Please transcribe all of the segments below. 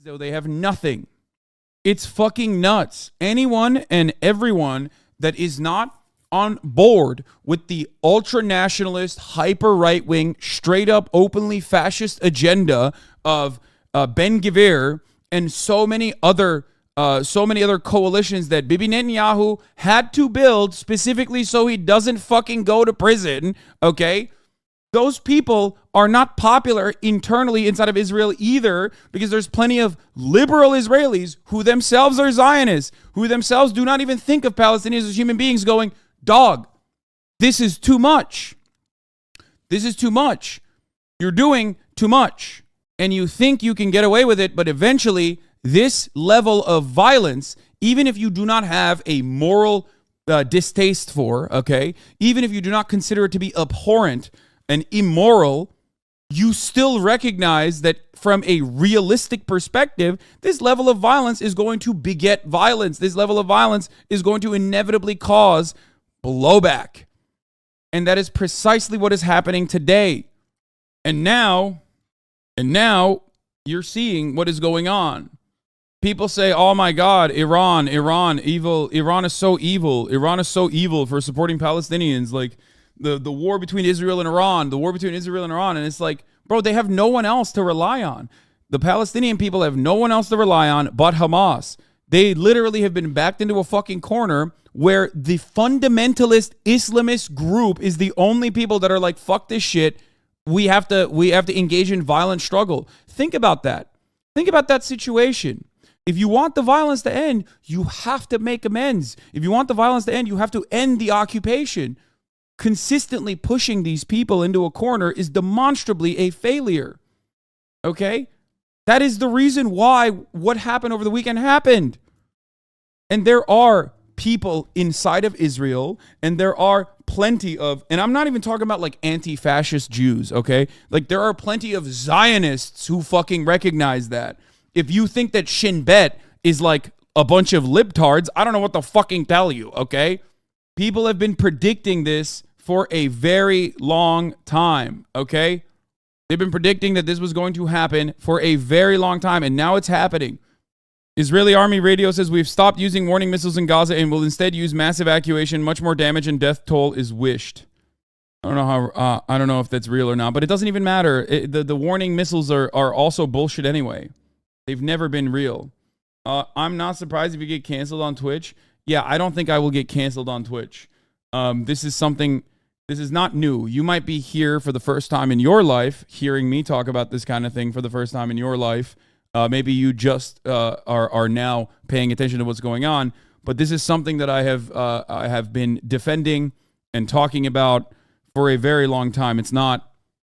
though they have nothing. It's fucking nuts. Anyone and everyone that is not on board with the ultra-nationalist, hyper-right-wing, straight-up, openly fascist agenda of Ben Gvir and so many other coalitions that Bibi Netanyahu had to build specifically so he doesn't fucking go to prison, okay? Those people are not popular internally inside of Israel either, because there's plenty of liberal Israelis who themselves are Zionists, who themselves do not even think of Palestinians as human beings, going, dog, this is too much. This is too much. You're doing too much. And you think you can get away with it, but eventually this level of violence, even if you do not have a moral distaste for, okay, even if you do not consider it to be abhorrent and immoral, you still recognize that from a realistic perspective, this level of violence is going to beget violence. This level of violence is going to inevitably cause blowback. And that is precisely what is happening today. And now you're seeing what is going on. People say, oh my God, Iran, evil. Iran is so evil. Iran is so evil for supporting Palestinians. Like, the war between Israel and Iran, and it's like, bro, they have no one else to rely on. The Palestinian people have no one else to rely on but Hamas. They literally have been backed into a fucking corner where the fundamentalist Islamist group is the only people that are like, fuck this shit. We have to engage in violent struggle. Think about that. Think about that situation. If you want the violence to end, you have to make amends. If you want the violence to end, you have to end the occupation. Consistently pushing these people into a corner is demonstrably a failure. Okay? That is the reason why what happened over the weekend happened. And there are people inside of Israel, and there are plenty of, and I'm not even talking about like anti-fascist Jews, okay? Like, there are plenty of Zionists who fucking recognize that. If you think that Shin Bet is like a bunch of libtards, I don't know what to fucking tell you, okay? People have been predicting this for a very long time, okay? They've been predicting that this was going to happen for a very long time, and now it's happening. Israeli Army radio says we've stopped using warning missiles in Gaza and will instead use mass evacuation. Much more damage and death toll is wished. I don't know if that's real or not, but it doesn't even matter. The warning missiles are also bullshit anyway. They've never been real. I'm not surprised if you get canceled on Twitch. Yeah, I don't think I will get canceled on Twitch. This is not new. You might be here for the first time in your life, hearing me talk about this kind of thing for the first time in your life. Maybe you just are now paying attention to what's going on. But this is something that I have been defending and talking about for a very long time. It's not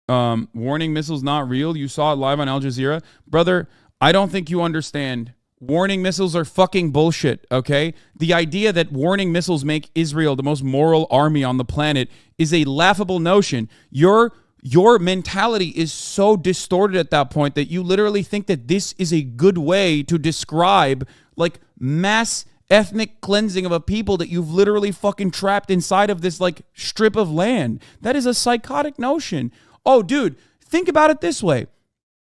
warning missiles not real. You saw it live on Al Jazeera. Brother, I don't think you understand. Warning missiles are fucking bullshit, okay? The idea that warning missiles make Israel the most moral army on the planet is a laughable notion. Your mentality is so distorted at that point that you literally think that this is a good way to describe like mass ethnic cleansing of a people that you've literally fucking trapped inside of this like strip of land. That is a psychotic notion. Oh, dude, think about it this way.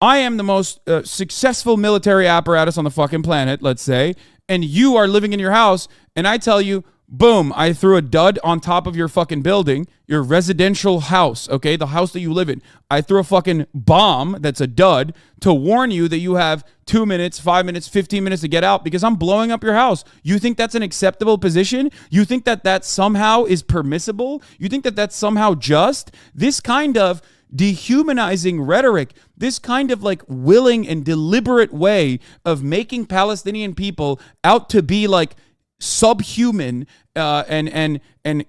I am the most successful military apparatus on the fucking planet, let's say, and you are living in your house, and I tell you, boom, I threw a dud on top of your fucking building, your residential house, okay, the house that you live in. I threw a fucking bomb that's a dud to warn you that you have 2 minutes, 5 minutes, 15 minutes to get out because I'm blowing up your house. You think that's an acceptable position? You think that that somehow is permissible? You think that that's somehow just? This kind of dehumanizing rhetoric, this kind of like willing and deliberate way of making Palestinian people out to be like subhuman and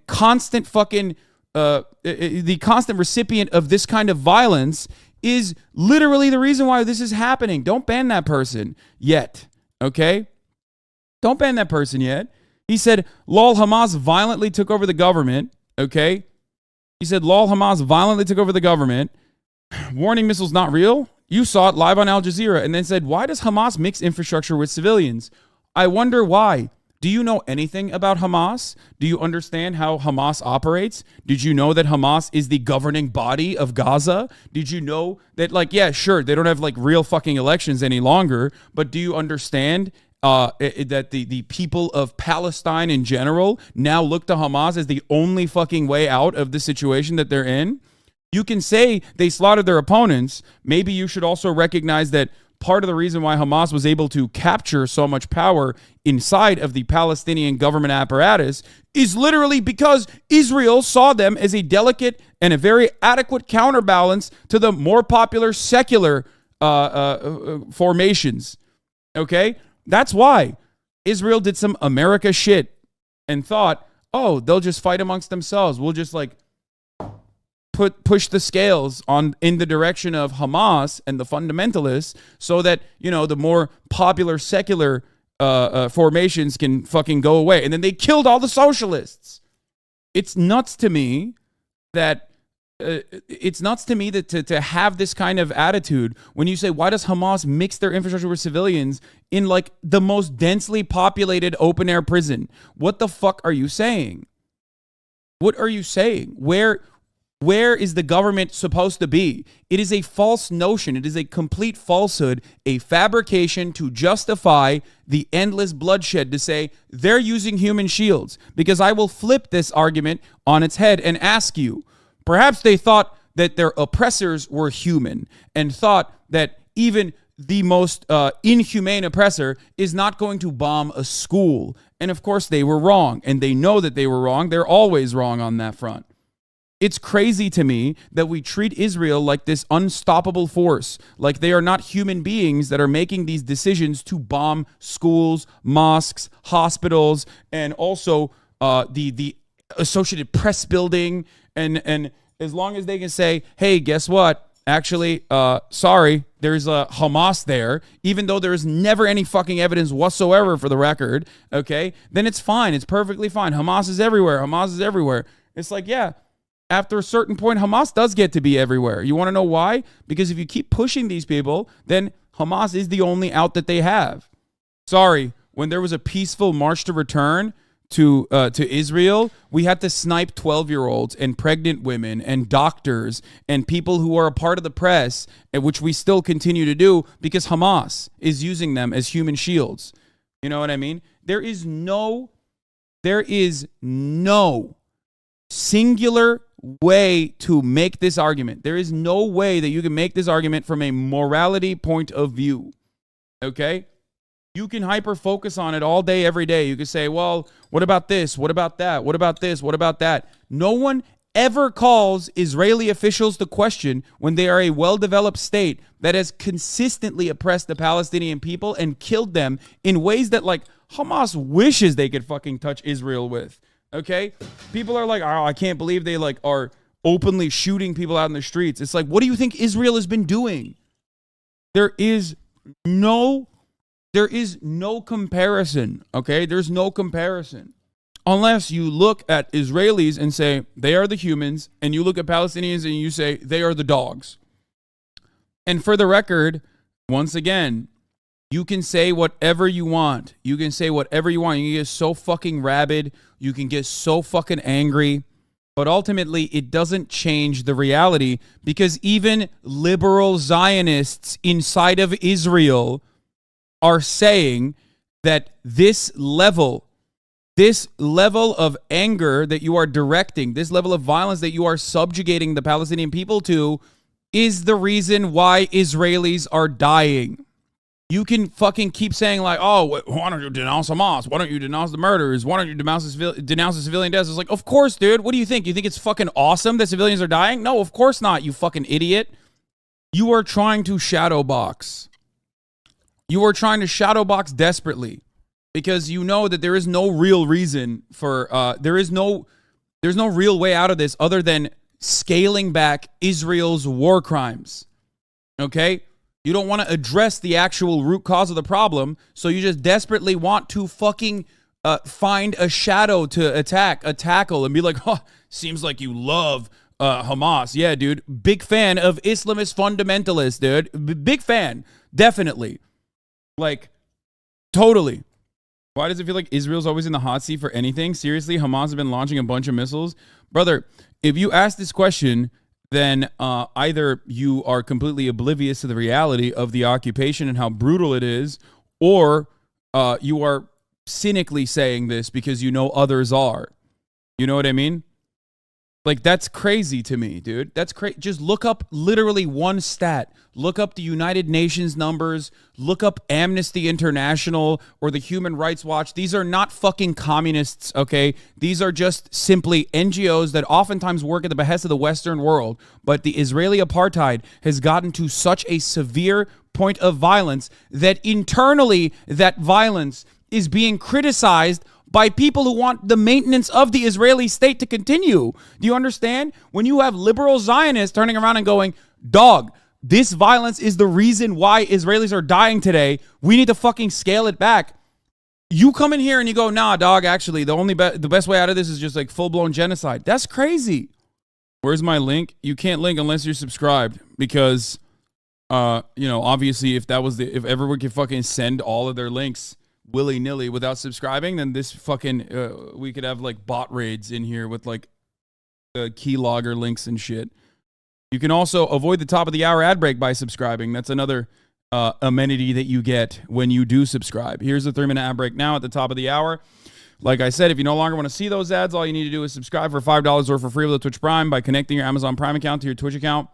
constant fucking the constant recipient of this kind of violence is literally the reason why this is happening. Don't ban that person yet, okay? Don't ban that person yet. He said, lol, Hamas violently took over the government, okay? He said, lol, Hamas violently took over the government. Warning missiles not real? You saw it live on Al Jazeera. And then said, why does Hamas mix infrastructure with civilians? I wonder why. Do you know anything about Hamas? Do you understand how Hamas operates? Did you know that Hamas is the governing body of Gaza? Did you know that, like, yeah, sure, they don't have like real fucking elections any longer, but do you understand that the people of Palestine in general now look to Hamas as the only fucking way out of the situation that they're in? You can say they slaughtered their opponents. Maybe you should also recognize that part of the reason why Hamas was able to capture so much power inside of the Palestinian government apparatus is literally because Israel saw them as a delicate and a very adequate counterbalance to the more popular secular formations. Okay? That's why Israel did some America shit and thought, oh, they'll just fight amongst themselves. We'll just like push the scales in the direction of Hamas and the fundamentalists so that, you know, the more popular secular formations can fucking go away. And then they killed all the socialists. It's nuts to me that to have this kind of attitude when you say, why does Hamas mix their infrastructure with civilians in like the most densely populated open air prison? What the fuck are you saying? What are you saying? Where is the government supposed to be? It is a false notion. It is a complete falsehood, a fabrication to justify the endless bloodshed, to say they're using human shields. Because I will flip this argument on its head and ask you, perhaps they thought that their oppressors were human and thought that even the most inhumane oppressor is not going to bomb a school. And of course they were wrong, and they know that they were wrong. They're always wrong on that front. It's crazy to me that we treat Israel like this unstoppable force, like they are not human beings that are making these decisions to bomb schools, mosques, hospitals, and also the Associated Press building. And as long as they can say, hey, guess what? Actually, sorry, there's a Hamas there, even though there's never any fucking evidence whatsoever for the record, okay? Then it's fine. It's perfectly fine. Hamas is everywhere. Hamas is everywhere. It's like, yeah. After a certain point, Hamas does get to be everywhere. You want to know why? Because if you keep pushing these people, then Hamas is the only out that they have. Sorry, when there was a peaceful march to return to Israel, we had to snipe 12-year-olds and pregnant women and doctors and people who are a part of the press, which we still continue to do because Hamas is using them as human shields. You know what I mean? There is no singular way to make this argument. There is no way that you can make this argument from a morality point of view. Okay? You can hyper focus on it all day, every day. You can say, well, what about this? What about that? What about this? What about that? No one ever calls Israeli officials to question when they are a well-developed state that has consistently oppressed the Palestinian people and killed them in ways that, like, Hamas wishes they could fucking touch Israel with. Okay? People are like, oh, I can't believe they like are openly shooting people out in the streets. It's like, what do you think Israel has been doing? There is no comparison, okay? There's no comparison. Unless you look at Israelis and say, they are the humans, and you look at Palestinians and you say, they are the dogs. And for the record, once again, you can say whatever you want. You can say whatever you want. You can get so fucking rabid. You can get so fucking angry. But ultimately, it doesn't change the reality because even liberal Zionists inside of Israel are saying that this level of anger that you are directing, this level of violence that you are subjugating the Palestinian people to is the reason why Israelis are dying. You can fucking keep saying like, oh, why don't you denounce Hamas? Why don't you denounce the murders? Why don't you denounce the civilian deaths? It's like, of course, dude. What do you think? You think it's fucking awesome that civilians are dying? No, of course not, you fucking idiot. You are trying to shadow box. You are trying to shadow box desperately because you know that there is no real reason for, there's no real way out of this other than scaling back Israel's war crimes. Okay? You don't want to address the actual root cause of the problem, so you just desperately want to fucking find a shadow to tackle, and be like, oh, seems like you love Hamas. Yeah, dude. Big fan of Islamist fundamentalists, dude. Big fan. Definitely. Like, totally. Why does it feel like Israel's always in the hot seat for anything? Seriously, Hamas has been launching a bunch of missiles. Brother, if you ask this question, then either you are completely oblivious to the reality of the occupation and how brutal it is, or you are cynically saying this because you know others are. You know what I mean? Like, that's crazy to me, dude. That's crazy. Just look up literally one stat. Look up the United Nations numbers. Look up Amnesty International or the Human Rights Watch. These are not fucking communists, okay? These are just simply NGOs that oftentimes work at the behest of the Western world. But the Israeli apartheid has gotten to such a severe point of violence that internally that violence is being criticized by people who want the maintenance of the Israeli state to continue. Do you understand? When you have liberal Zionists turning around and going, dog, this violence is the reason why Israelis are dying today. We need to fucking scale it back. You come in here and you go, nah, dog, actually, the best way out of this is just like full-blown genocide. That's crazy. Where's my link? You can't link unless you're subscribed because, obviously if everyone could fucking send all of their links willy-nilly without subscribing, then this fucking we could have like bot raids in here with like keylogger links and shit. You can also avoid the top of the hour ad break by subscribing. That's another amenity that you get when you do subscribe. Here's the 3-minute ad break now at the top of the hour. Like I said, if you no longer want to see those ads, all you need to do is subscribe for $5 or for free with a Twitch Prime by connecting your Amazon Prime account to your Twitch account.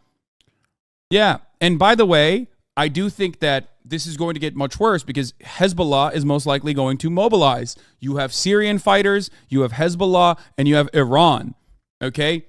Yeah, and by the way, I do think that this is going to get much worse because Hezbollah is most likely going to mobilize. You have Syrian fighters, you have Hezbollah, and you have Iran. Okay?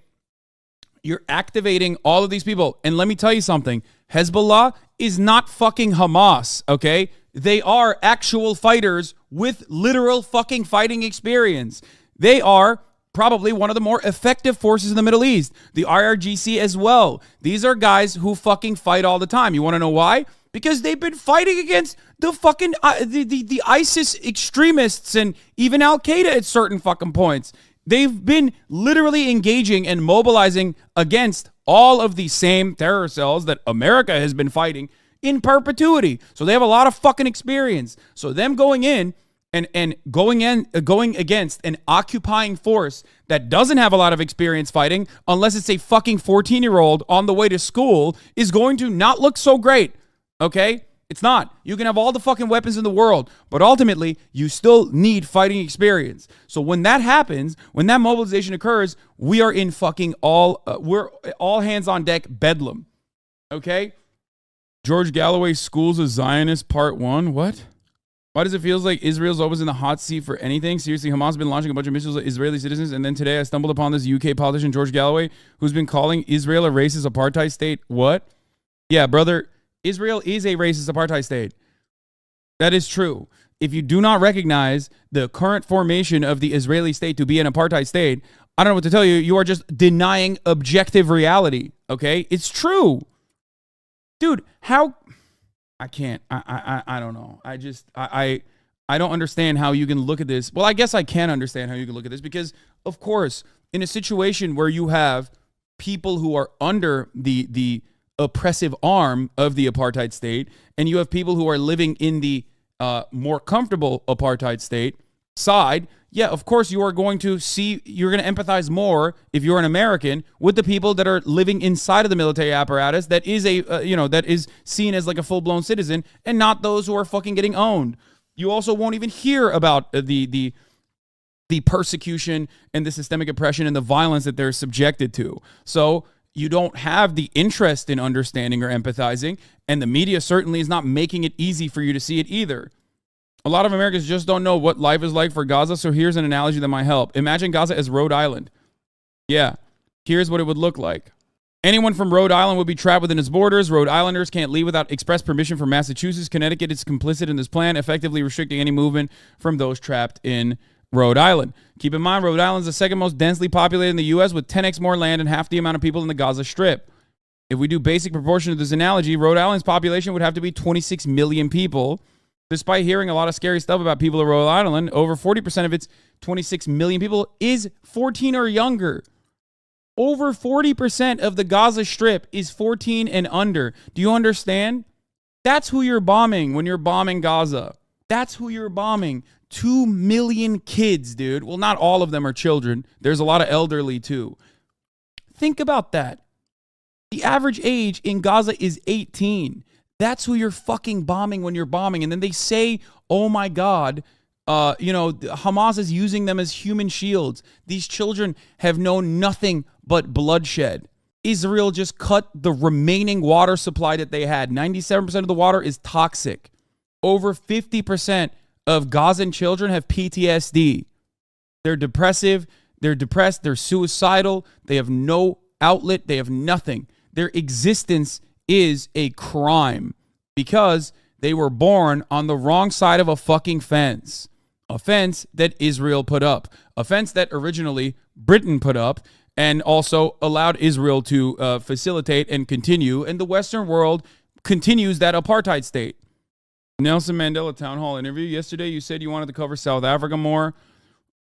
You're activating all of these people. And let me tell you something. Hezbollah is not fucking Hamas. Okay? They are actual fighters with literal fucking fighting experience. They are probably one of the more effective forces in the Middle East. The IRGC as well. These are guys who fucking fight all the time. You want to know why? Because they've been fighting against the fucking the ISIS extremists and even Al-Qaeda at certain fucking points. They've been literally engaging and mobilizing against all of the same terror cells that America has been fighting in perpetuity. So they have a lot of fucking experience. So them going in and going against an occupying force that doesn't have a lot of experience fighting, unless it's a fucking 14-year-old on the way to school, is going to not look so great. Okay? It's not. You can have all the fucking weapons in the world, but ultimately, you still need fighting experience. So when that happens, when that mobilization occurs, we are in fucking we're all hands on deck bedlam. Okay? George Galloway Schools of Zionist Part 1. What? Why does it feel like Israel's always in the hot seat for anything? Seriously, Hamas has been launching a bunch of missiles at Israeli citizens, and then today I stumbled upon this UK politician, George Galloway, who's been calling Israel a racist apartheid state. What? Yeah, brother, Israel is a racist apartheid state. That is true. If you do not recognize the current formation of the Israeli state to be an apartheid state, I don't know what to tell you. You are just denying objective reality, okay? It's true. Dude, how... I can't. I don't know. I don't understand how you can look at this. Well, I guess I can understand how you can look at this because, of course, in a situation where you have people who are under the oppressive arm of the apartheid state and you have people who are living in the more comfortable apartheid state side, yeah, of course you're going to empathize more if you're an American with the people that are living inside of the military apparatus that is that is seen as like a full-blown citizen and not those who are fucking getting owned. You also won't even hear about the persecution and the systemic oppression and the violence that they're subjected to. So you don't have the interest in understanding or empathizing, and the media certainly is not making it easy for you to see it either. A lot of Americans just don't know what life is like for Gaza, so here's an analogy that might help. Imagine Gaza as Rhode Island. Yeah, here's what it would look like. Anyone from Rhode Island would be trapped within its borders. Rhode Islanders can't leave without express permission from Massachusetts. Connecticut is complicit in this plan, effectively restricting any movement from those trapped in Rhode Island. Keep in mind, Rhode Island is the second most densely populated in the U.S. with 10x more land and half the amount of people in the Gaza Strip. If we do basic proportion of this analogy, Rhode Island's population would have to be 26 million people. Despite hearing a lot of scary stuff about people of Rhode Island, over 40% of its 26 million people is 14 or younger. Over 40% of the Gaza Strip is 14 and under. Do you understand? That's who you're bombing when you're bombing Gaza. That's who you're bombing. 2 million kids, dude. Well, not all of them are children. There's a lot of elderly too. Think about that. The average age in Gaza is 18. That's who you're fucking bombing when you're bombing. And then they say, oh my God, Hamas is using them as human shields. These children have known nothing but bloodshed. Israel just cut the remaining water supply that they had. 97% of the water is toxic. Over 50% of Gazan children have PTSD. They're depressive, they're depressed, they're suicidal, they have no outlet, they have nothing. Their existence is a crime because they were born on the wrong side of a fucking fence. A fence that Israel put up. A fence that originally Britain put up and also allowed Israel to facilitate and continue, and the Western world continues that apartheid state. Nelson Mandela town hall interview. Yesterday you said you wanted to cover South Africa more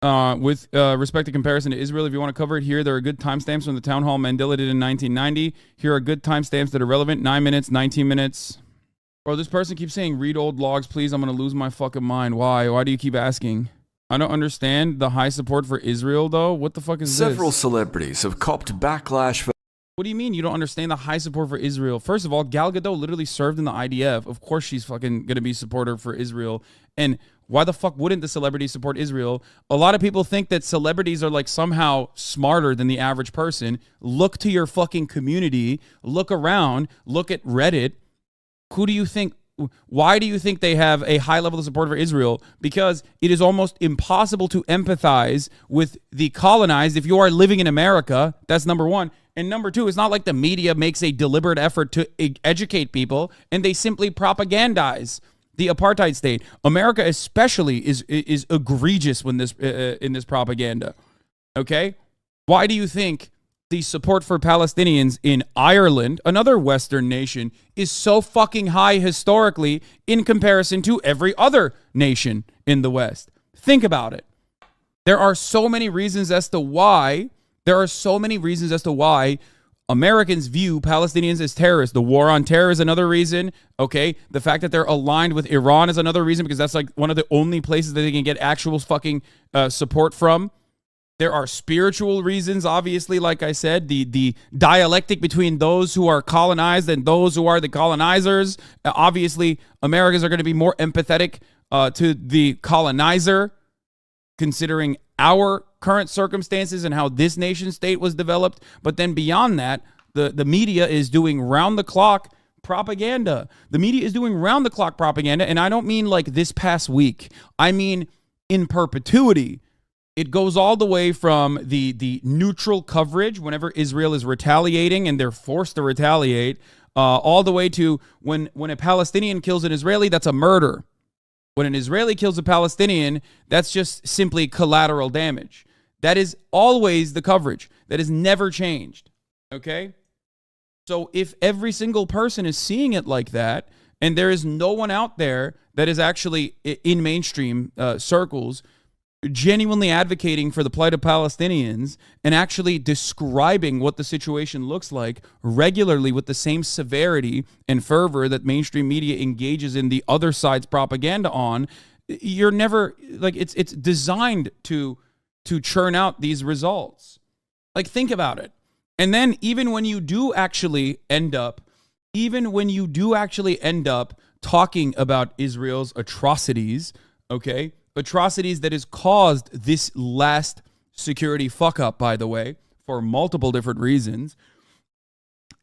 with respect to comparison to Israel. If you want to cover it here, there are good timestamps from the town hall Mandela did in 1990. Here are good timestamps that are relevant. 9 minutes, 19 minutes. Bro, this person keeps saying read old logs, please. I'm going to lose my fucking mind. Why? Why do you keep asking? I don't understand the high support for Israel, though. What the fuck is this? Several celebrities have copped backlash for... What do you mean you don't understand the high support for Israel? First of all, Gal Gadot literally served in the IDF. Of course she's fucking going to be supporter for Israel. And why the fuck wouldn't the celebrity support Israel? A lot of people think that celebrities are like somehow smarter than the average person. Look to your fucking community. Look around. Look at Reddit. Who do you think... Why do you think they have a high level of support for Israel? Because it is almost impossible to empathize with the colonized if you are living in America. That's number one. And number two, it's not like the media makes a deliberate effort to educate people and they simply propagandize the apartheid state. America especially is egregious when this in this propaganda. Okay? Why do you think the support for Palestinians in Ireland, another Western nation, is so fucking high historically in comparison to every other nation in the West? Think about it. There are so many reasons as to why Americans view Palestinians as terrorists. The war on terror is another reason. Okay. The fact that they're aligned with Iran is another reason, because that's like one of the only places that they can get actual fucking support from. There are spiritual reasons, obviously, like I said, the dialectic between those who are colonized and those who are the colonizers. Obviously, Americans are going to be more empathetic to the colonizer, considering our current circumstances and how this nation state was developed. But then beyond that, the media is doing round-the-clock propaganda. The media is doing round-the-clock propaganda, and I don't mean like this past week. I mean in perpetuity. It goes all the way from the neutral coverage whenever Israel is retaliating and they're forced to retaliate, all the way to when a Palestinian kills an Israeli, that's a murder. When an Israeli kills a Palestinian, that's just simply collateral damage. That is always the coverage. That has never changed. Okay? So if every single person is seeing it like that, and there is no one out there that is actually in mainstream circles genuinely advocating for the plight of Palestinians and actually describing what the situation looks like regularly with the same severity and fervor that mainstream media engages in the other side's propaganda on, you're never, like, it's designed to churn out these results. Like, think about it. And then even when you do actually end up talking about Israel's atrocities, okay, atrocities that has caused this last security fuck up, by the way, for multiple different reasons.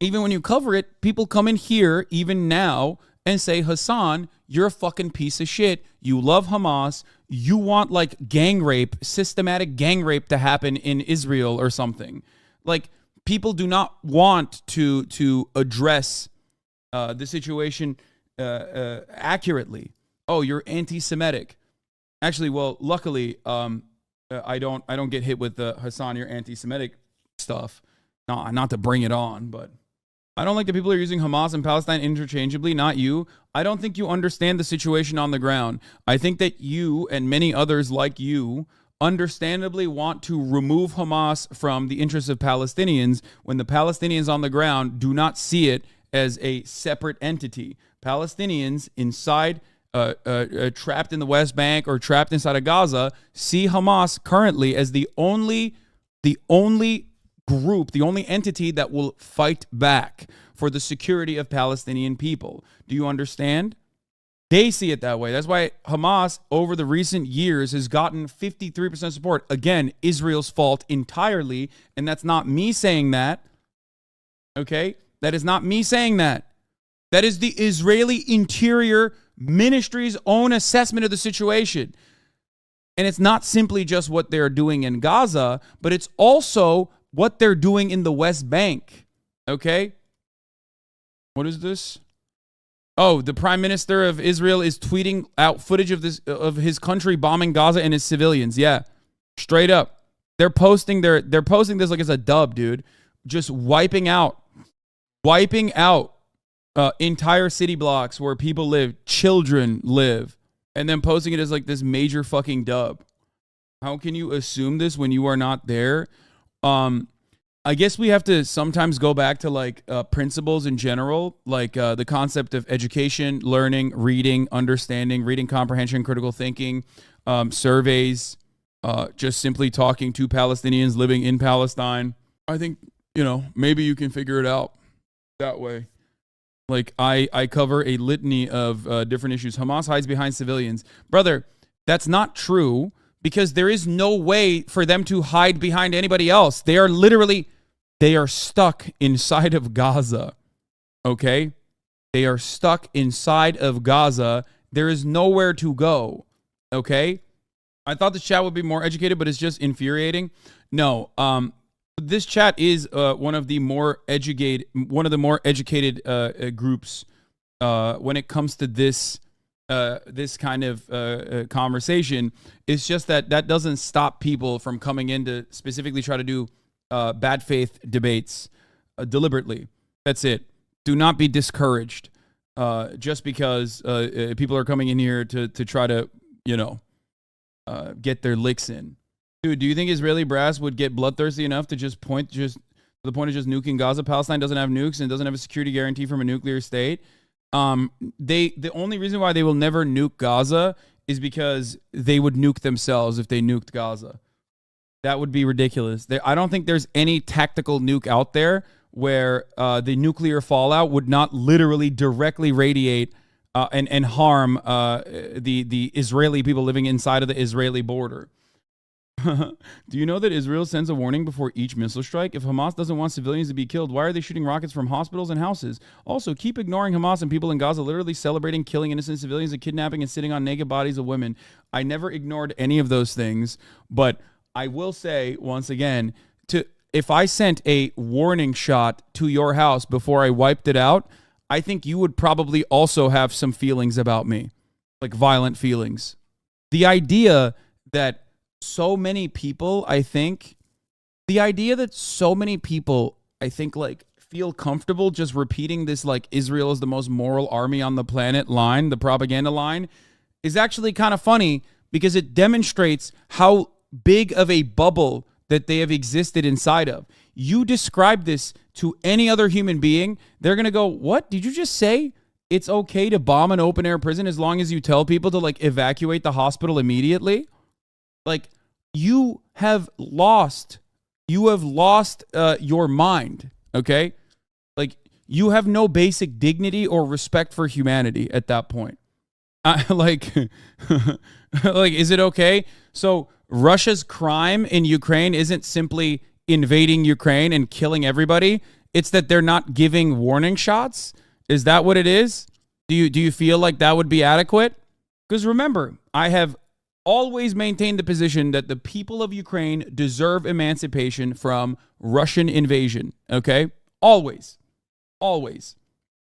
Even when you cover it, people come in here, even now, and say, Hasan, you're a fucking piece of shit. You love Hamas. You want like gang rape, systematic gang rape to happen in Israel or something. Like, people do not want to address the situation accurately. Oh, you're anti-Semitic. Actually, well, luckily, I don't get hit with the Hasan, you're anti-Semitic stuff. No, not to bring it on, but I don't like that people are using Hamas and Palestine interchangeably. Not you. I don't think you understand the situation on the ground. I think that you and many others like you understandably want to remove Hamas from the interests of Palestinians when the Palestinians on the ground do not see it as a separate entity. Palestinians inside trapped in the West Bank or trapped inside of Gaza see Hamas currently as the only group, the only entity that will fight back for the security of Palestinian people. Do you understand? They see it that way. That's why Hamas, over the recent years, has gotten 53% support. Again, Israel's fault entirely, and that's not me saying that. Okay? That is not me saying that. That is the Israeli Interior Ministry's own assessment of the situation. And it's not simply just what they're doing in Gaza, but it's also what they're doing in the West Bank. Okay? What is this? Oh, the Prime Minister of Israel is tweeting out footage of his country bombing Gaza and his civilians. Yeah, straight up. They're posting this like it's a dub, dude. Just wiping out entire city blocks where people live, children live, and then posting it as like this major fucking dub. How can you assume this when you are not there? I guess we have to sometimes go back to like principles in general, like the concept of education, learning, reading, understanding, reading comprehension, critical thinking, surveys, just simply talking to Palestinians living in Palestine. I think, maybe you can figure it out that way. Like I cover a litany of different issues. Hamas hides behind civilians. Brother, that's not true because there is no way for them to hide behind anybody else. They are stuck inside of Gaza, okay? They are stuck inside of Gaza. There is nowhere to go, okay? I thought the chat would be more educated, but it's just infuriating. No, this chat is one of the more educated groups when it comes to this kind of conversation. It's just that doesn't stop people from coming in to specifically try to do bad faith debates deliberately. That's it. Do not be discouraged just because people are coming in here to try to, get their licks in. Dude, do you think Israeli brass would get bloodthirsty enough to just point to the point of just nuking Gaza? Palestine doesn't have nukes and doesn't have a security guarantee from a nuclear state. The only reason why they will never nuke Gaza is because they would nuke themselves if they nuked Gaza. That would be ridiculous. I don't think there's any tactical nuke out there where the nuclear fallout would not literally directly radiate and harm the Israeli people living inside of the Israeli border. Do you know that Israel sends a warning before each missile strike? If Hamas doesn't want civilians to be killed, why are they shooting rockets from hospitals and houses? Also, keep ignoring Hamas and people in Gaza literally celebrating killing innocent civilians and kidnapping and sitting on naked bodies of women. I never ignored any of those things, but I will say once again, if I sent a warning shot to your house before I wiped it out, I think you would probably also have some feelings about me, like violent feelings. The idea that so many people, like feel comfortable just repeating this, like Israel is the most moral army on the planet line, the propaganda line, is actually kind of funny because it demonstrates how big of a bubble that they have existed inside of. You describe this to any other human being, they're going to go, what? Did you just say it's okay to bomb an open air prison as long as you tell people to like evacuate the hospital immediately? Like, you have lost your mind, okay? Like, you have no basic dignity or respect for humanity at that point. Like, is it okay? So Russia's crime in Ukraine isn't simply invading Ukraine and killing everybody. It's that they're not giving warning shots. Is that what it is? Do you feel like that would be adequate? Because remember, I have always maintained the position that the people of Ukraine deserve emancipation from Russian invasion. Okay? Always. Always.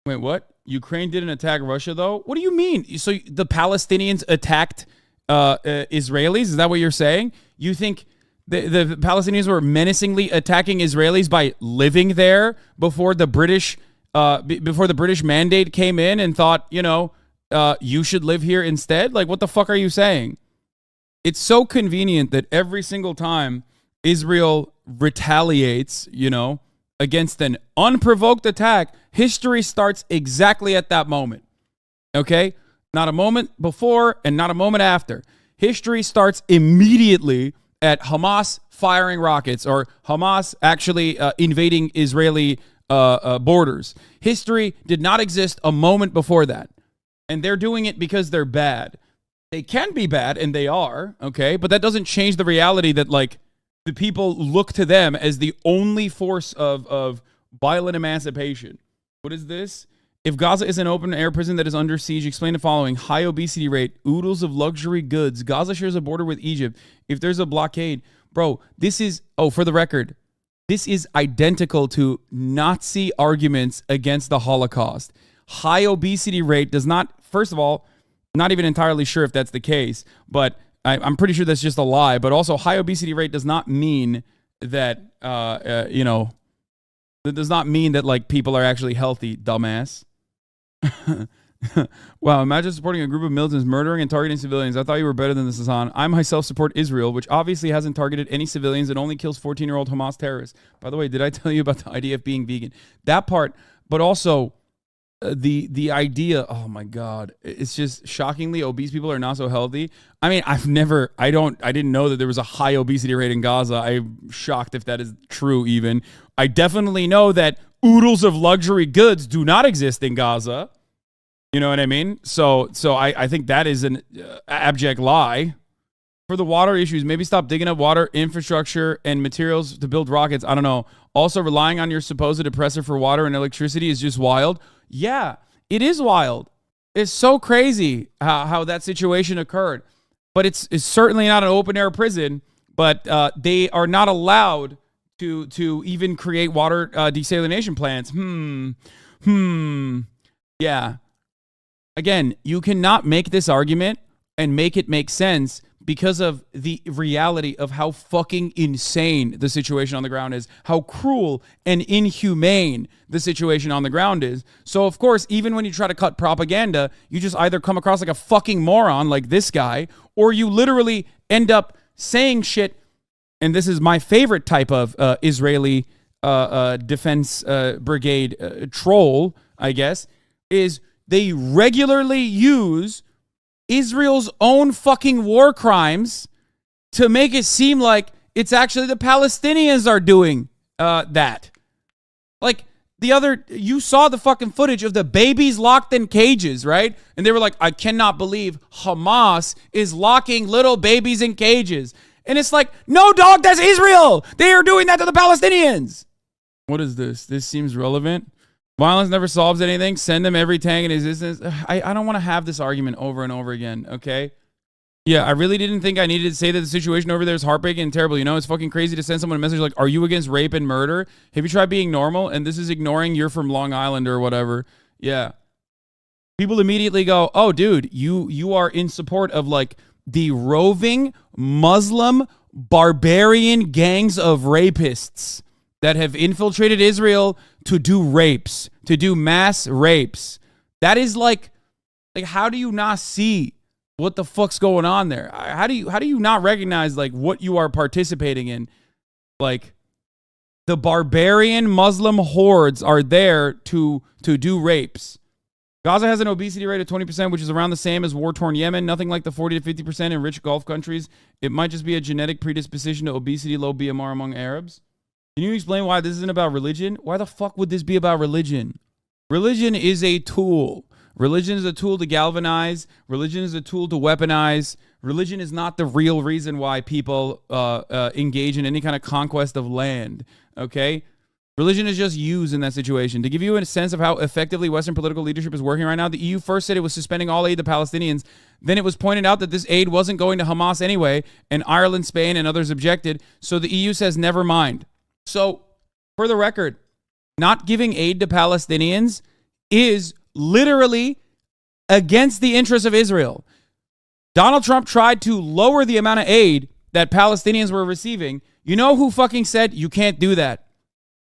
Wait, what? Ukraine didn't attack Russia, though? What do you mean? So the Palestinians attacked Israelis? Is that what you're saying? You think the Palestinians were menacingly attacking Israelis by living there before the British mandate came in and thought, you should live here instead? Like, what the fuck are you saying? It's so convenient that every single time Israel retaliates, against an unprovoked attack, history starts exactly at that moment. Okay? Not a moment before and not a moment after. History starts immediately at Hamas firing rockets or Hamas actually invading Israeli borders. History did not exist a moment before that. And they're doing it because they're bad. They can be bad, and they are, okay? But that doesn't change the reality that, like, the people look to them as the only force of violent emancipation. What is this? If Gaza is an open-air prison that is under siege, explain the following. High obesity rate, oodles of luxury goods. Gaza shares a border with Egypt. If there's a blockade. Bro, this is, for the record, this is identical to Nazi arguments against the Holocaust. High obesity rate does not, first of all, not even entirely sure if that's the case, but I'm pretty sure that's just a lie. But also, high obesity rate does not mean that, that does not mean that, like, people are actually healthy, dumbass. Wow, imagine supporting a group of militants murdering and targeting civilians. I thought you were better than this, Hasan. I myself support Israel, which obviously hasn't targeted any civilians and only kills 14-year-old Hamas terrorists. By the way, did I tell you about the idea of being vegan? That part, but also the idea, oh my God, it's just shockingly obese people are not so healthy. I mean, I didn't know that there was a high obesity rate in Gaza. I'm shocked if that is true even. I definitely know that oodles of luxury goods do not exist in Gaza. You know what I mean? So I think that is an abject lie. For the water issues, maybe stop digging up water infrastructure and materials to build rockets. I don't know. Also, relying on your supposed oppressor for water and electricity is just wild. Yeah, it is wild. It's so crazy how that situation occurred. But it's certainly not an open-air prison. But they are not allowed to even create water desalination plants. Yeah. Again, you cannot make this argument and make it make sense because of the reality of how fucking insane the situation on the ground is, how cruel and inhumane the situation on the ground is. So, of course, even when you try to cut propaganda, you just either come across like a fucking moron like this guy, or you literally end up saying shit, and this is my favorite type of Israeli defense brigade troll, I guess, is they regularly use Israel's own fucking war crimes to make it seem like it's actually the Palestinians are doing that. Like, you saw the fucking footage of the babies locked in cages, right? And they were like, I cannot believe Hamas is locking little babies in cages. And it's like, no, dog, that's Israel. They are doing that to the Palestinians. What is this? This seems relevant. Violence never solves anything. Send them every tank in existence. I don't want to have this argument over and over again, okay? Yeah, I really didn't think I needed to say that the situation over there is heartbreaking and terrible. You know, it's fucking crazy to send someone a message like, are you against rape and murder? Have you tried being normal? And this is ignoring you're from Long Island or whatever. Yeah. People immediately go, oh, dude, you are in support of, like, the roving Muslim barbarian gangs of rapists that have infiltrated Israel to do rapes, to do mass rapes. That is like how do you not see what the fuck's going on there? How do you not recognize, like, what you are participating in? Like, the barbarian Muslim hordes are there to do rapes. Gaza has an obesity rate of 20%, which is around the same as war-torn Yemen. Nothing like the 40 to 50% in rich Gulf countries. It might just be a genetic predisposition to obesity, low BMR among Arabs. Can you explain why this isn't about religion? Why the fuck would this be about religion? Religion is a tool. Religion is a tool to galvanize. Religion is a tool to weaponize. Religion is not the real reason why people engage in any kind of conquest of land, okay? Religion is just used in that situation. To give you a sense of how effectively Western political leadership is working right now, the EU first said it was suspending all aid to Palestinians. Then it was pointed out that this aid wasn't going to Hamas anyway, and Ireland, Spain, and others objected. So the EU says, never mind. So, for the record, not giving aid to Palestinians is literally against the interests of Israel. Donald Trump tried to lower the amount of aid that Palestinians were receiving. You know who fucking said you can't do that?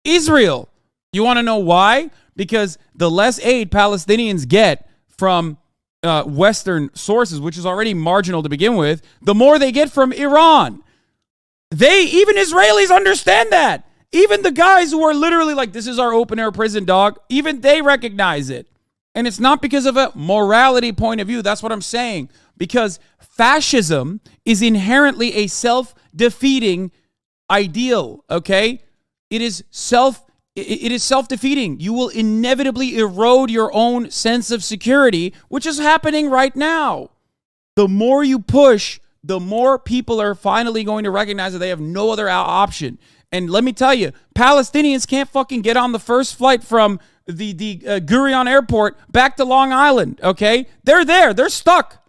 Israel. You want to know why? Because the less aid Palestinians get from Western sources, which is already marginal to begin with, the more they get from Iran. Even Israelis understand that. Even the guys who are literally like, this is our open air prison, dog, even they recognize it. And it's not because of a morality point of view. That's what I'm saying. Because fascism is inherently a self-defeating ideal, okay? It is self-defeating. You will inevitably erode your own sense of security, which is happening right now. The more you push, the more people are finally going to recognize that they have no other option. And let me tell you, Palestinians can't fucking get on the first flight from the Gurion airport back to Long Island, okay? They're there. They're stuck.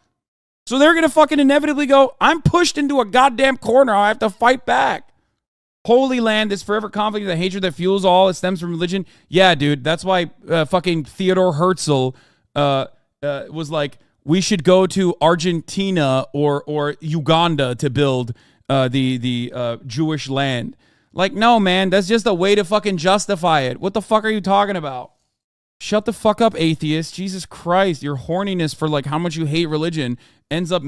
So they're going to fucking inevitably go, I'm pushed into a goddamn corner. I have to fight back. Holy land, this forever conflict, the hatred that fuels all, it stems from religion. Yeah, dude, that's why fucking Theodore Herzl was like, we should go to Argentina or Uganda to build the Jewish land. Like, no, man, that's just a way to fucking justify it. What the fuck are you talking about? Shut the fuck up, atheist. Jesus Christ, your horniness for like how much you hate religion ends up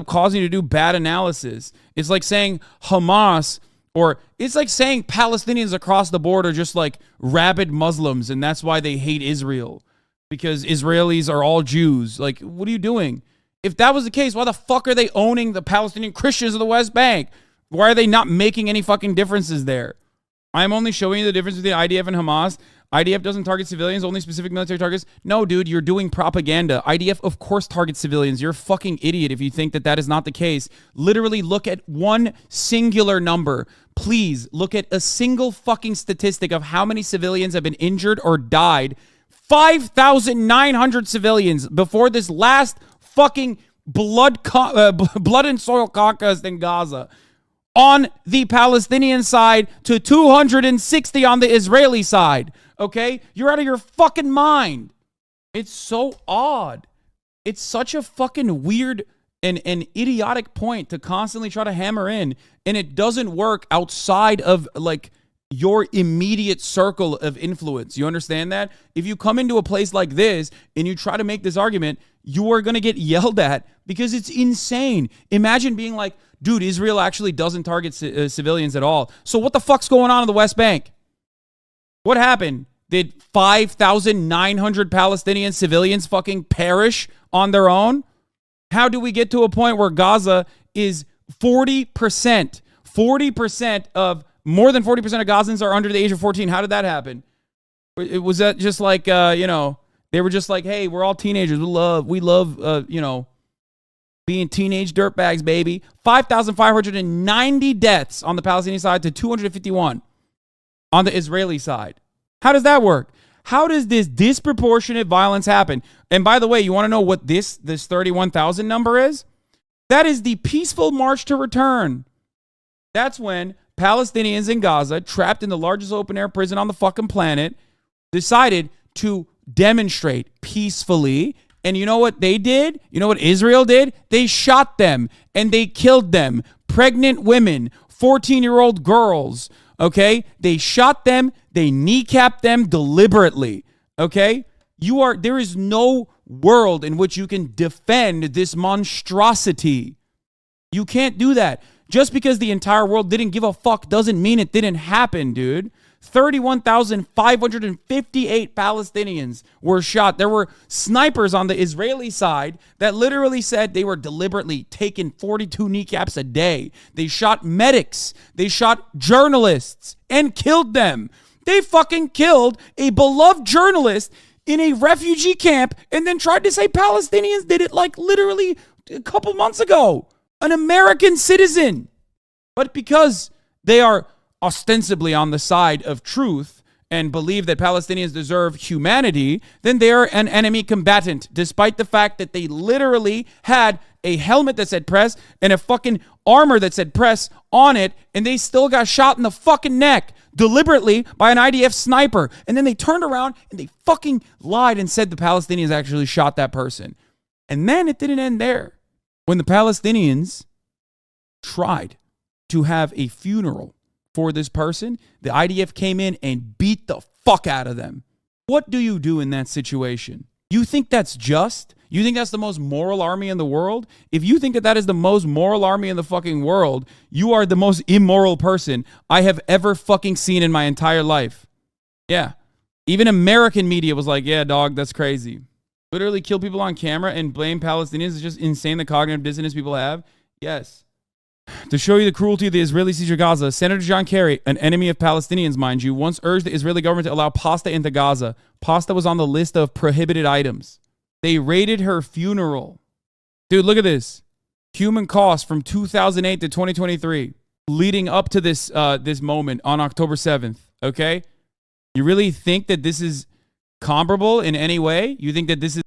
causing you to do bad analysis. It's like saying Hamas, or it's like saying Palestinians across the board are just like rabid Muslims and that's why they hate Israel. Because Israelis are all Jews. Like, what are you doing? If that was the case, why the fuck are they owning the Palestinian Christians of the West Bank? Why are they not making any fucking differences there? I'm only showing you the difference between IDF and Hamas. IDF doesn't target civilians, only specific military targets. No, dude, you're doing propaganda. IDF, of course, targets civilians. You're a fucking idiot if you think that that is not the case. Literally look at one singular number. Please look at a single fucking statistic of how many civilians have been injured or died. 5,900 civilians before this last fucking blood and soil conquest in Gaza. On the Palestinian side to 260 on the Israeli side. Okay? You're out of your fucking mind. It's so odd. It's such a fucking weird and idiotic point to constantly try to hammer in, and it doesn't work outside of like your immediate circle of influence. You understand that? If you come into a place like this and you try to make this argument, you are going to get yelled at because it's insane. Imagine being like, dude, Israel actually doesn't target civilians at all. So what the fuck's going on in the West Bank? What happened? Did 5,900 Palestinian civilians fucking perish on their own? How do we get to a point where Gaza is 40%? 40% of more than 40% of Gazans are under the age of 14. How did that happen? Was that just like, they were just like, hey, we're all teenagers. We love, being teenage dirtbags, baby. 5,590 deaths on the Palestinian side to 251 on the Israeli side. How does that work? How does this disproportionate violence happen? And by the way, you want to know what this 31,000 number is? That is the peaceful march to return. That's when Palestinians in Gaza, trapped in the largest open-air prison on the fucking planet, decided to demonstrate peacefully. And you know what they did? You know what Israel did? They shot them and they killed them. Pregnant women, 14-year-old girls, okay? They shot them. They kneecapped them deliberately, okay? There is no world in which you can defend this monstrosity. You can't do that. Just because the entire world didn't give a fuck doesn't mean it didn't happen, dude. 31,558 Palestinians were shot. There were snipers on the Israeli side that literally said they were deliberately taking 42 kneecaps a day. They shot medics. They shot journalists and killed them. They fucking killed a beloved journalist in a refugee camp and then tried to say Palestinians did it like literally a couple months ago. An American citizen. But because they are ostensibly on the side of truth and believe that Palestinians deserve humanity, then they are an enemy combatant, despite the fact that they literally had a helmet that said press and a fucking armor that said press on it, and they still got shot in the fucking neck deliberately by an IDF sniper. And then they turned around and they fucking lied and said the Palestinians actually shot that person. And then it didn't end there. When the Palestinians tried to have a funeral for this person, the IDF came in and beat the fuck out of them. What do you do in that situation? You think that's just? You think that's the most moral army in the world? If you think that that is the most moral army in the fucking world, you are the most immoral person I have ever fucking seen in my entire life. Yeah. Even American media was like, yeah, dog, that's crazy. Literally kill people on camera and blame Palestinians is just insane, the cognitive dissonance people have. Yes. To show you the cruelty of the Israeli siege of Gaza, Senator John Kerry, an enemy of Palestinians, mind you, once urged the Israeli government to allow pasta into Gaza. Pasta was on the list of prohibited items. They raided her funeral. Dude, look at this. Human cost from 2008 to 2023, leading up to this this moment on October 7th, okay? You really think that this is comparable in any way? You think that this is